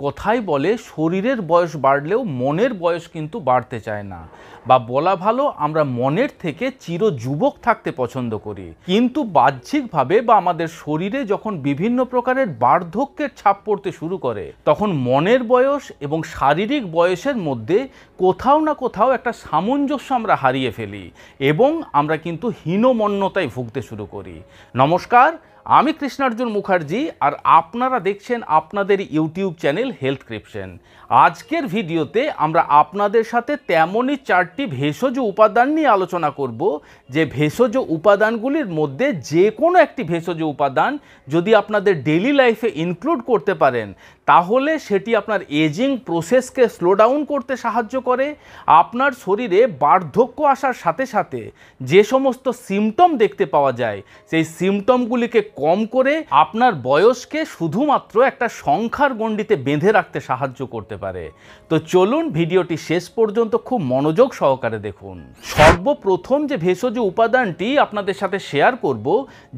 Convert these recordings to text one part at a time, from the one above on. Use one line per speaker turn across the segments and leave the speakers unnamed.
কথাই বলে শরীরের বয়স বাড়লেও মনের বয়স কিন্তু বাড়তে চায় না, বা বলা ভালো আমরা মনের থেকে চিরযুবক থাকতে পছন্দ করি। কিন্তু বাহ্যিকভাবে বা আমাদের শরীরে যখন বিভিন্ন প্রকারের বার্ধক্যের ছাপ পড়তে শুরু করে, তখন মনের বয়স এবং শারীরিক বয়সের মধ্যে কোথাও না কোথাও একটা সামঞ্জস্য আমরা হারিয়ে ফেলি এবং আমরা কিন্তু হীনমন্যতায় ভুগতে শুরু করি। নমস্কার, আমি কৃষ্ণার্জুন মুখার্জি আর আপনারা দেখছেন আপনাদের ইউটিউব চ্যানেল হেলথক্রিপশন। আজকের ভিডিওতে আমরা আপনাদের সাথে তেমনই 4টি ভেষজ উপাদান নিয়ে আলোচনা করব, যে ভেষজ উপাদানগুলির মধ্যে যে কোনো একটি ভেষজ উপাদান যদি আপনাদের ডেইলি লাইফে ইনক্লুড করতে পারেন, তাহলে সেটি আপনার এজিং প্রসেসকে স্লো ডাউন করতে সাহায্য করে। আপনার শরীরে বার্ধক্য আসার সাথে সাথে যে সমস্ত সিমটম দেখতে পাওয়া যায়, সেই সিমটমগুলিকে কম করে আপনার বয়সকে শুধুমাত্র একটা সংখ্যার গণ্ডিতে বেঁধে রাখতে সাহায্য করতে পারে। তো চলুন ভিডিওটি শেষ পর্যন্ত খুব মনোযোগ সহকারে দেখুন। সর্বপ্রথম যে ভেষজ উপাদানটি আপনাদের সাথে শেয়ার করব,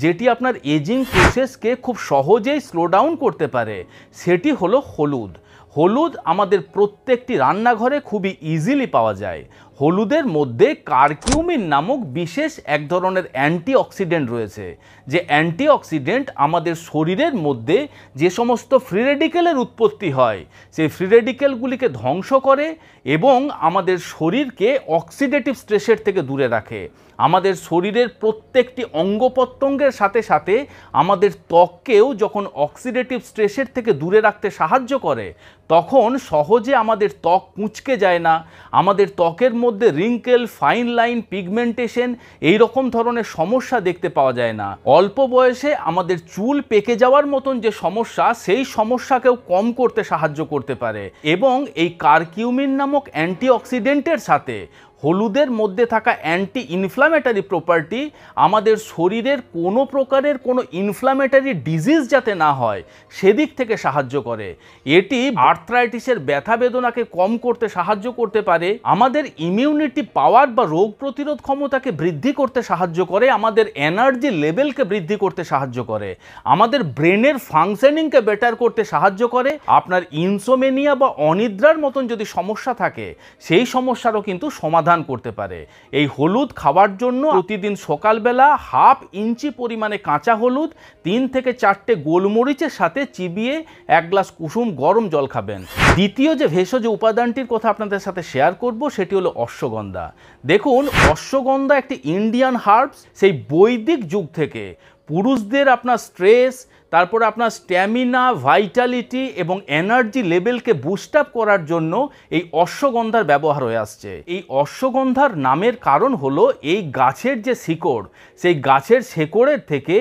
যেটি আপনার এজিং প্রসেসকে খুব সহজেই স্লো ডাউন করতে পারে, সেটি হলো হলুদ। হলুদ আমাদের প্রত্যেকটি রান্নাঘরে খুবই ইজিলি পাওয়া যায়। হলুদের মধ্যে কারকিউমিন নামক বিশেষ এক ধরনের অ্যান্টিঅক্সিডেন্ট রয়েছে, যে অ্যান্টিঅক্সিডেন্ট আমাদের শরীরের মধ্যে যে সমস্ত ফ্রি রেডিকেলের উৎপত্তি হয়, সেই ফ্রি রেডিকেলগুলিকে ধ্বংস করে এবং আমাদের শরীরকে অক্সিডেটিভ স্ট্রেসের থেকে দূরে রাখে। আমাদের শরীরের প্রত্যেকটি অঙ্গ প্রত্যঙ্গের সাথে সাথে আমাদের ত্বককেও যখন অক্সিডেটিভ স্ট্রেসের থেকে দূরে রাখতে সাহায্য করে, তখন সহজে আমাদের ত্বক কুঁচকে যায় না, আমাদের ত্বকের মধ্যে রিঙ্কেল, ফাইন লাইন, পিগমেন্টেশন এই রকম ধরনের সমস্যা দেখতে পাওয়া যায় না। অল্প বয়সে আমাদের চুল পেকে যাওয়ার মতন যে সমস্যা, সেই সমস্যাকেও কম করতে সাহায্য করতে পারে। এবং এই কারকিউমিন নামক অ্যান্টিঅক্সিডেন্টের সাথে হলুদের মধ্যে থাকা অ্যান্টি ইনফ্লামেটারি প্রপার্টি আমাদের শরীরের কোনো প্রকারের কোনো ইনফ্লামেটারি ডিজিজ যাতে না হয়, সেদিক থেকে সাহায্য করে। এটি আর্থ্রাইটিসের ব্যথা বেদনাকে কম করতে সাহায্য করতে পারে, আমাদের ইমিউনিটি পাওয়ার বা রোগ প্রতিরোধ ক্ষমতাকে বৃদ্ধি করতে সাহায্য করে, আমাদের এনার্জি লেভেলকে বৃদ্ধি করতে সাহায্য করে, আমাদের ব্রেনের ফাংশনিংকে বেটার করতে সাহায্য করে। আপনার ইনসোমেনিয়া বা অনিদ্রার মতন যদি সমস্যা থাকে, সেই সমস্যারও কিন্তু সমাধান করতে পারে। এই হলুদ খাওয়ার জন্য প্রতিদিন সকালবেলা হাফ ইঞ্চি পরিমাণে কাঁচা হলুদ 3 থেকে 4টে গোলমরিচের সাথে চিবিয়ে 1 গ্লাস কুসুম গরম জল খাবেন। দ্বিতীয় যে ভেষজ উপাদানটির কথা আপনাদের সাথে শেয়ার করব, সেটি হলো অশ্বগন্ধা। দেখুন, অশ্বগন্ধা একটি ইন্ডিয়ান হার্বস। সেই বৈদিক যুগ থেকে পুরুষদের আপনার স্ট্রেস, তারপরে আপনার স্ট্যামিনা, ভাইটালিটি এবং এনার্জি লেভেলকে বুস্ট আপ করার জন্য এই অশ্বগন্ধার ব্যবহার হয়ে আসছে। এই অশ্বগন্ধার নামের কারণ হলো এই গাছের যে শিকড়, সেই গাছের শেকড়ের থেকে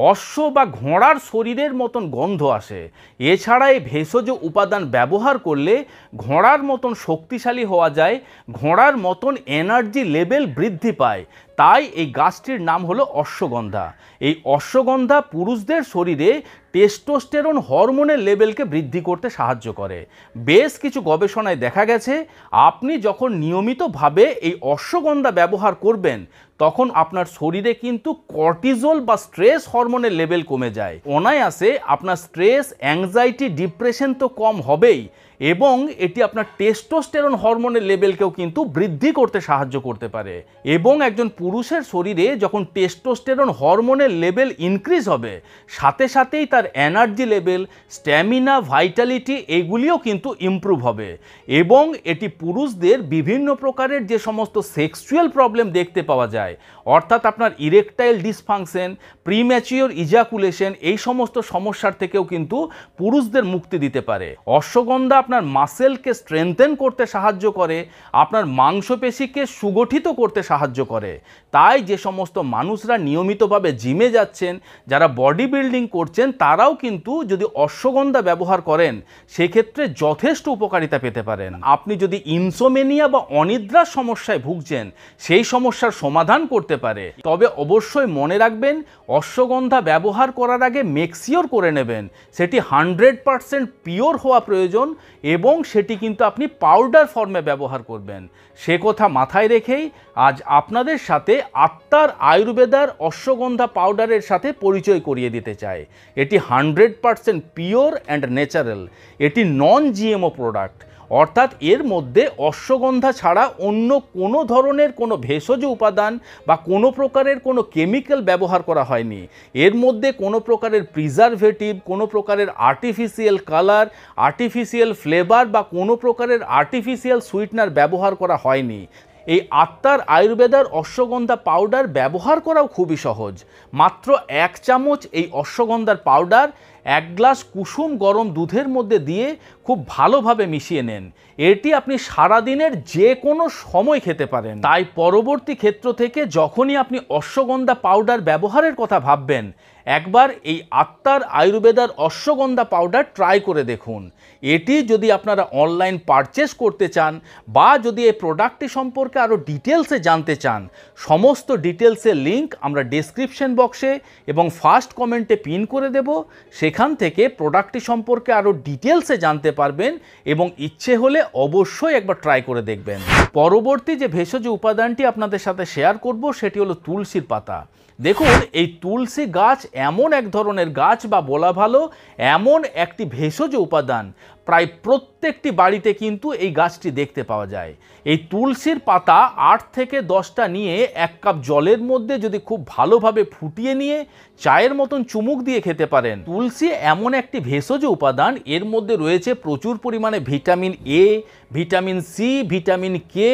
অশ্ব বা ঘোড়ার শরীরের মতন গন্ধ আসে। এছাড়া এই ভেষজ উপাদান ব্যবহার করলে ঘোড়ার মতন শক্তিশালী হওয়া যায়, ঘোড়ার মতন এনার্জি লেভেল বৃদ্ধি পায়। তাই এই গাছটির নাম হলো অশ্বগন্ধা। এই অশ্বগন্ধা পুরুষদের শরীরে টেস্টোস্টেরন হরমোনের লেভেলকে বৃদ্ধি করতে সাহায্য করে। বেশ কিছু গবেষণায় দেখা গেছে, আপনি যখন নিয়মিতভাবে এই অশ্বগন্ধা ব্যবহার করবেন, তখন আপনার শরীরে কিন্তু কর্টিজল বা স্ট্রেস হরমোনের লেভেল কমে যায়। অনায়াসে আপনার স্ট্রেস, অ্যাংজাইটি, ডিপ্রেশন তো কম হবেই, এবং এটি আপনার টেস্টোস্টেরন হরমোনের লেভেলকেও কিন্তু বৃদ্ধি করতে সাহায্য করতে পারে। এবং একজন পুরুষের শরীরে যখন টেস্টোস্টেরন হরমোনের লেভেল ইনক্রিজ হবে, সাথে সাথেই তার এনার্জি লেভেল, স্ট্যামিনা, ভাইটালিটি এগুলিও কিন্তু ইমপ্রুভ হবে। এবং এটি পুরুষদের বিভিন্ন প্রকারের যে সমস্ত সেক্সুয়াল প্রবলেম দেখতে পাওয়া যায়, অর্থাৎ আপনার ইরেকটাইল ডিসফাংশন, প্রিম্যাচিওর ইজাকুলেশন, এই সমস্ত সমস্যার থেকেও কিন্তু পুরুষদের মুক্তি দিতে পারে। অশ্বগন্ধা আপনার মাসেলকে স্ট্রেংথেন করতে সাহায্য করে, আপনার মাংসপেশিকে সুগঠিত করতে সাহায্য করে। তাই যে সমস্ত মানুষরা নিয়মিতভাবে জিমে যাচ্ছেন, যারা বডি বিল্ডিং করছেন, তারাও কিন্তু যদি অশ্বগন্ধা ব্যবহার করেন, সেক্ষেত্রে যথেষ্ট উপকারিতা পেতে পারেন। আপনি যদি ইনসোমেনিয়া বা অনিদ্রার সমস্যায় ভুগছেন, সেই সমস্যার সমাধান করতে পারে। তবে অবশ্যই মনে রাখবেন, অশ্বগন্ধা ব্যবহার করার আগে মেক শিওর করে নেবেন সেটি 100% পিওর হওয়া প্রয়োজন এবং সেটি কিন্তু আপনি পাউডার ফর্মে ব্যবহার করবেন। সে কথা মাথায় রেখেই আজ আপনাদের সাথে আত্মার আয়ুর্বেদার অশ্বগন্ধা পাউডারের সাথে পরিচয় করিয়ে দিতে চাই। এটি 100% পিওর অ্যান্ড ন্যাচারাল। এটি নন জিএমও প্রোডাক্ট, অর্থাৎ এর মধ্যে অশ্বগন্ধা ছাড়া অন্য কোনো ধরনের কোনো ভেষজ উপাদান বা কোনো প্রকারের কোনো কেমিক্যাল ব্যবহার করা হয়নি। এর মধ্যে কোনো প্রকারের প্রিজারভেটিভ, কোনো প্রকারের আর্টিফিশিয়াল কালার, আর্টিফিশিয়াল ফ্লেভার বা কোনো প্রকারের আর্টিফিশিয়াল সুইটনার ব্যবহার করা হয়নি। এই আত্মার আয়ুর্বেদার অশ্বগন্ধা পাউডার ব্যবহার করাও খুবই সহজ। মাত্র 1 চামচ এই অশ্বগন্ধার পাউডার 1 গ্লাস কুসুম গরম দুধের মধ্যে দিয়ে খুব ভালোভাবে মিশিয়ে নেন। এটি আপনি সারাদিনের যে কোনো সময় খেতে পারেন। তাই পরবর্তী ক্ষেত্র থেকে যখনই আপনি অশ্বগন্ধা পাউডার ব্যবহারের কথা ভাববেন, একবার এই আত্মার আয়ুর্বেদার অশ্বগন্ধা পাউডার ট্রাই করে দেখুন। এটি যদি আপনারা অনলাইন পারচেস করতে চান বা যদি এই প্রোডাক্টটি সম্পর্কে আরও ডিটেলসে জানতে চান, সমস্ত ডিটেলসের লিঙ্ক আমরা ডেসক্রিপশন বক্সে এবং ফার্স্ট কমেন্টে পিন করে দেব। সেখান থেকে প্রোডাক্টটি সম্পর্কে আরও ডিটেলসে জানতে পারবেন এবং ইচ্ছে হলে অবশ্যই একবার ট্রাই করে দেখবেন। পরবর্তী যে ভেষজ উপাদানটি আপনাদের সাথে শেয়ার করব সেটি হলো তুলসীর পাতা। দেখুন, এই তুলসী গাছ এমন এক ধরনের গাছ বা বলা ভালো এমন একটি ভেষজ উপাদান, প্রায় প্রত্যেকটি বাড়িতে কিন্তু এই গাছটি দেখতে পাওয়া যায়। এই তুলসীর পাতা 8 থেকে 10টা নিয়ে 1 কাপ জলের মধ্যে যদি খুব ভালোভাবে ফুটিয়ে নিয়ে চায়ের মতন চুমুক দিয়ে খেতে পারেন। তুলসী এমন একটি ভেষজ উপাদান, এর মধ্যে রয়েছে প্রচুর পরিমাণে vitamin A, vitamin C, vitamin K,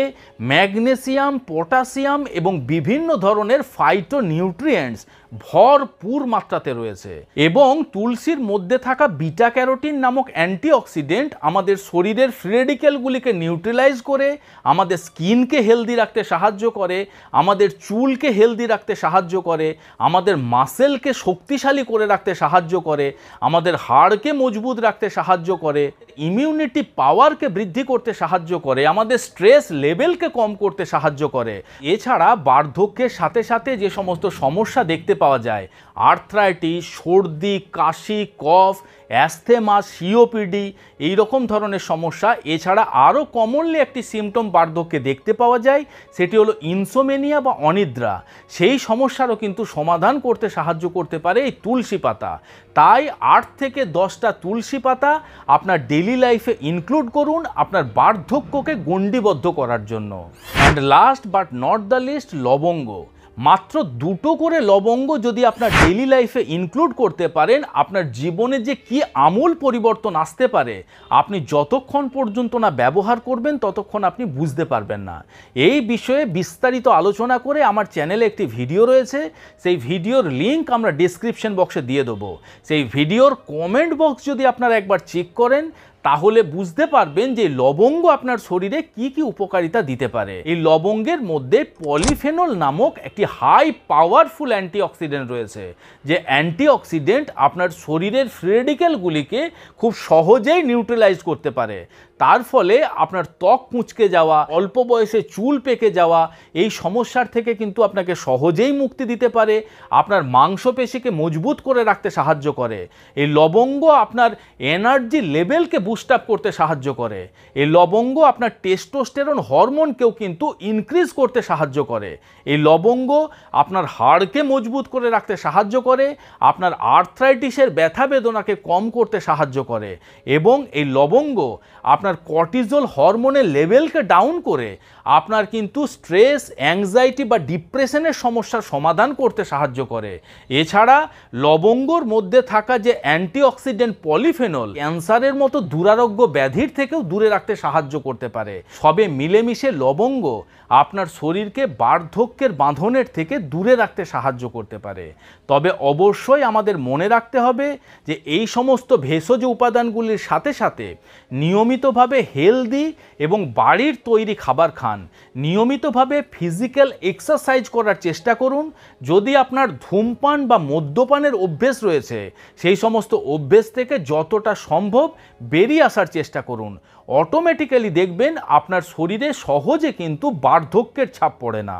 magnesium, potassium এবং বিভিন্ন ধরনের ফাইটো নিউট্রিয়েন্টস ভরপুর মাত্রাতে রয়েছে। এবং তুলসীর মধ্যে থাকা বিটা ক্যারোটিন নামক অ্যান্টিঅক্সিডেন্ট আমাদের শরীরের ফ্রি রেডিক্যালগুলিকে নিউট্রালাইজ করে আমাদের স্কিনকে হেলদি রাখতে সাহায্য করে, আমাদের চুলকে হেলদি রাখতে সাহায্য করে, আমাদের মাসেলকে শক্তিশালী করে রাখতে সাহায্য করে, আমাদের হাড়কে মজবুত রাখতে সাহায্য করে, ইমিউনিটি পাওয়ারকে বৃদ্ধি করতে সাহায্য করে, আমাদের স্ট্রেস লেভেলকে কম করতে সাহায্য করে। এছাড়া বার্ধক্যের সাথে সাথে যে সমস্ত সমস্যা দেখতে পাওয়া যায়, আর্থ্রাইটিস, সর্দি, কাশি, কফ, অ্যাস্থেমা, সিওপিডি, এই রকম ধরনের সমস্যা, এছাড়া আরও কমনলি একটি সিমটম বার্ধক্যে দেখতে পাওয়া যায়, সেটি হলো ইনসোমেনিয়া বা অনিদ্রা। সেই সমস্যারও কিন্তু সমাধান করতে সাহায্য করতে পারে এই তুলসী পাতা। তাই 8 থেকে 10টা তুলসী পাতা আপনার ডেইলি লাইফে ইনক্লুড করুন আপনার বার্ধক্যকে গণ্ডিবদ্ধ করার জন্য। And last but not the least, লবঙ্গ। মাত্র 2টো করে লবঙ্গ যদি আপনার ডেইলি লাইফে ইনক্লুড করতে পারেন, আপনার জীবনে যে কি আমূল পরিবর্তন আসতে পারে আপনি যতক্ষণ পর্যন্ত না ব্যবহার করবেন ততক্ষণ আপনি বুঝতে পারবেন না। এই বিষয়ে বিস্তারিত আলোচনা করে আমার চ্যানেলে একটি ভিডিও রয়েছে, সেই ভিডিওর লিঙ্ক আমরা ডেসক্রিপশন বক্সে দিয়ে দেবো। সেই ভিডিওর কমেন্ট বক্স যদি আপনারা একবার চেক করেন তাহলে বুঝতে পারবেন যে লবঙ্গ আপনার শরীরে কি কি উপকারিতা দিতে পারে। এই লবঙ্গের মধ্যে পলিফেনল নামক একটি হাই পাওয়ারফুল অ্যান্টিঅক্সিডেন্ট রয়েছে, যে অ্যান্টিঅক্সিডেন্ট আপনার শরীরের ফ্রি রেডিক্যালগুলিকে খুব সহজেই নিউট্রালাইজ করতে পারে। তার ফলে আপনার ত্বক কুঁচকে যাওয়া, অল্প বয়সে চুল পেকে যাওয়া, এই সমস্যার থেকে কিন্তু আপনাকে সহজেই মুক্তি দিতে পারে। আপনার মাংসপেশিকে মজবুত করে রাখতে সাহায্য করে। এই লবঙ্গ আপনার এনার্জি লেভেলকে বুস্ট আপ করতে সাহায্য করে। এই লবঙ্গ আপনার টেস্টোস্টেরন হরমোনকেও কিন্তু ইনক্রিজ করতে সাহায্য করে। এই লবঙ্গ আপনার হাড়কে মজবুত করে রাখতে সাহায্য করে, আপনার আর্থ্রাইটিসের ব্যথা বেদনাকে কম করতে সাহায্য করে এবং এই লবঙ্গ আপনার কর্টিজল হরমোনের লেভেলকে ডাউন করে আপনার কিন্তু স্ট্রেস, অ্যাংজাইটি বা ডিপ্রেশনের সমস্যার সমাধান করতে সাহায্য করে। এছাড়া লবঙ্গর মধ্যে থাকা যে অ্যান্টিঅক্সিডেন্ট পলিফেনল ক্যান্সারের মতো দুরারোগ্য ব্যাধির থেকেও দূরে রাখতে সাহায্য করতে পারে। সবে মিলেমিশে লবঙ্গ আপনার শরীরকে বার্ধক্যের বাঁধনের থেকে দূরে রাখতে সাহায্য করতে পারে। তবে অবশ্যই আমাদের মনে রাখতে হবে যে এই সমস্ত ভেষজ উপাদানগুলির সাথে সাথে নিয়মিতভাবে হেলদি এবং বাড়ির তৈরি খাবার খান, নিয়মিতভাবে ফিজিক্যাল এক্সারসাইজ করার চেষ্টা করুন। যদি আপনার ধূমপান বা মদ্যপানের অভ্যেস রয়েছে, সেই সমস্ত অভ্যেস থেকে যতটা সম্ভব বেরিয়ে আসার চেষ্টা করুন। অটোমেটিক্যালি দেখবেন আপনার শরীরে সহজে কিন্তু বার্ধক্যের ছাপ পড়ে না।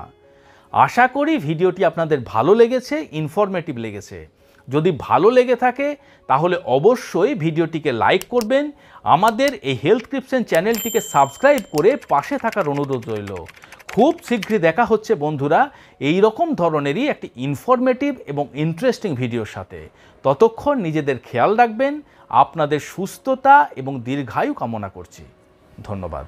আশা করি ভিডিওটি আপনাদের ভালো লেগেছে, ইনফরমেটিভ লেগেছে। যদি ভালো লেগে থাকে তাহলে অবশ্যই ভিডিওটিকে লাইক করবেন, আমাদের এই হেলথক্রিপশন চ্যানেলটিকে সাবস্ক্রাইব করে পাশে থাকার অনুরোধ রইল। খুব শীঘ্রই দেখা হচ্ছে বন্ধুরা এই রকম ধরনেরই একটি ইনফরমেটিভ এবং ইন্টারেস্টিং ভিডিওর সাথে। ততক্ষণ নিজেদের খেয়াল রাখবেন, আপনাদের সুস্থতা এবং দীর্ঘায়ু কামনা করছি। ধন্যবাদ।